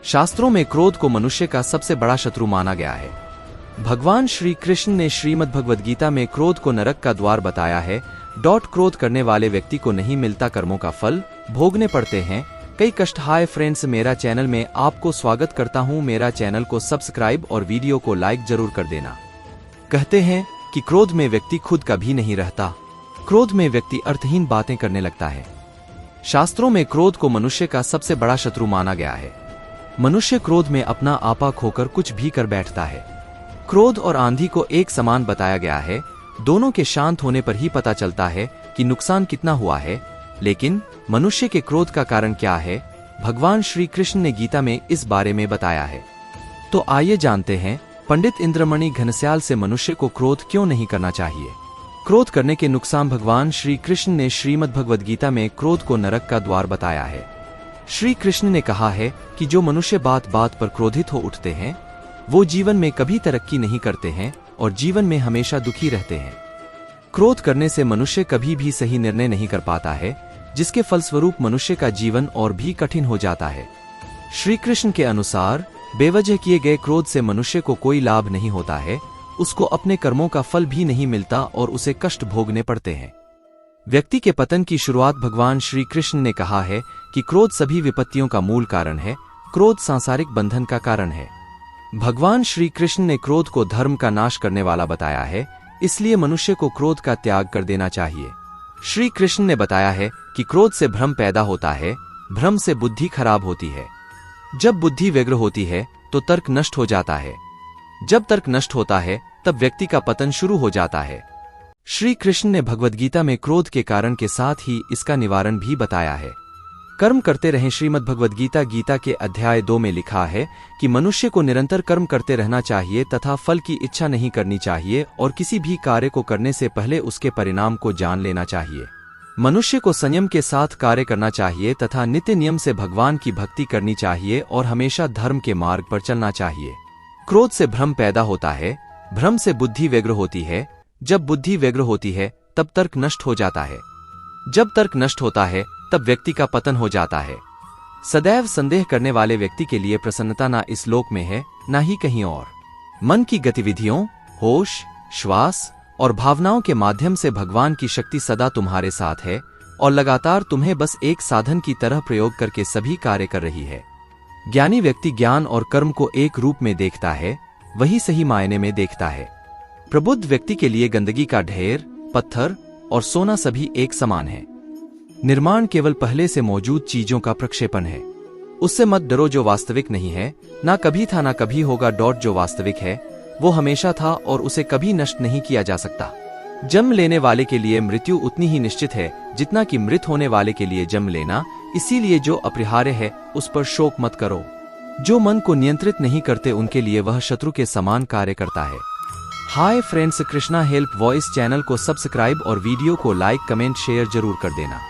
शास्त्रों में क्रोध को मनुष्य का सबसे बड़ा शत्रु माना गया है। भगवान श्री कृष्ण ने श्रीमद् भगवद गीता में क्रोध को नरक का द्वार बताया है। क्रोध करने वाले व्यक्ति को नहीं मिलता कर्मों का फल, भोगने पड़ते हैं कई कष्ट। हाय फ्रेंड्स, मेरा चैनल में आपको स्वागत करता हूं। मेरा चैनल को सब्सक्राइब और वीडियो को लाइक जरूर कर देना। कहते हैं कि क्रोध में व्यक्ति खुद का भी नहीं रहता। क्रोध में व्यक्ति अर्थहीन बातें करने लगता है। शास्त्रों में क्रोध को मनुष्य का सबसे बड़ा शत्रु माना गया है। मनुष्य क्रोध में अपना आपा खोकर कुछ भी कर बैठता है। क्रोध और आंधी को एक समान बताया गया है। दोनों के शांत होने पर ही पता चलता है कि नुकसान कितना हुआ है। लेकिन मनुष्य के क्रोध का कारण क्या है, भगवान श्री कृष्ण ने गीता में इस बारे में बताया है। तो आइए जानते हैं पंडित इंद्रमणि घनश्याल से मनुष्य को क्रोध क्यों नहीं करना चाहिए। क्रोध करने के नुकसान। भगवान श्री कृष्ण ने श्रीमद् भगवद गीता में क्रोध को नरक का द्वार बताया है। श्री कृष्ण ने कहा है कि जो मनुष्य बात बात पर क्रोधित हो उठते हैं वो जीवन में कभी तरक्की नहीं करते हैं और जीवन में हमेशा दुखी रहते हैं। क्रोध करने से मनुष्य कभी भी सही निर्णय नहीं कर पाता है, जिसके फलस्वरूप मनुष्य का जीवन और भी कठिन हो जाता है। श्री कृष्ण के अनुसार बेवजह किए गए क्रोध से मनुष्य को कोई लाभ नहीं होता है, उसको अपने कर्मों का फल भी नहीं मिलता और उसे कष्ट भोगने पड़ते हैं। व्यक्ति के पतन की शुरुआत। भगवान श्री कृष्ण ने कहा है कि क्रोध सभी विपत्तियों का मूल कारण है। क्रोध सांसारिक बंधन का कारण है। भगवान श्री कृष्ण ने क्रोध को धर्म का नाश करने वाला बताया है, इसलिए मनुष्य को क्रोध का त्याग कर देना चाहिए। श्री कृष्ण ने बताया है कि क्रोध से भ्रम पैदा होता है, भ्रम से बुद्धि खराब होती है। जब बुद्धि व्यग्र होती है तो तर्क नष्ट हो जाता है। जब तर्क नष्ट होता है तब व्यक्ति का पतन शुरू हो जाता है। श्री कृष्ण ने भगवद गीता में क्रोध के कारण के साथ ही इसका निवारण भी बताया है। कर्म करते रहें। श्रीमद् भगवद गीता गीता के अध्याय 2 में लिखा है कि मनुष्य को निरंतर कर्म करते रहना चाहिए तथा फल की इच्छा नहीं करनी चाहिए और किसी भी कार्य को करने से पहले उसके परिणाम को जान लेना चाहिए। मनुष्य को संयम के साथ कार्य करना चाहिए तथा नित्य नियम से भगवान की भक्ति करनी चाहिए और हमेशा धर्म के मार्ग पर चलना चाहिए। क्रोध से भ्रम पैदा होता है, भ्रम से बुद्धि व्यग्र होती है। जब बुद्धि व्यग्र होती है तब तर्क नष्ट हो जाता है। जब तर्क नष्ट होता है तब व्यक्ति का पतन हो जाता है। सदैव संदेह करने वाले व्यक्ति के लिए प्रसन्नता ना इस लोक में है ना ही कहीं और। मन की गतिविधियों, होश, श्वास और भावनाओं के माध्यम से भगवान की शक्ति सदा तुम्हारे साथ है और लगातार तुम्हें बस एक साधन की तरह प्रयोग करके सभी कार्य कर रही है। ज्ञानी व्यक्ति ज्ञान और कर्म को एक रूप में देखता है, वही सही मायने में देखता है। प्रबुद्ध व्यक्ति के लिए गंदगी का ढेर, पत्थर और सोना सभी एक समान है। निर्माण केवल पहले से मौजूद चीजों का प्रक्षेपण है। उससे मत डरो जो वास्तविक नहीं है, ना कभी था ना कभी होगा। जो वास्तविक है वो हमेशा था और उसे कभी नष्ट नहीं किया जा सकता। जन्म लेने वाले के लिए मृत्यु उतनी ही निश्चित है जितना कि मृत होने वाले के लिए जन्म लेना। इसीलिए जो अपरिहार्य है उस पर शोक मत करो। जो मन को नियंत्रित नहीं करते उनके लिए वह शत्रु के समान कार्य करता है। Hi friends, Krishna help voice channel को सब्सक्राइब और वीडियो को लाइक, कमेंट, शेयर जरूर कर देना।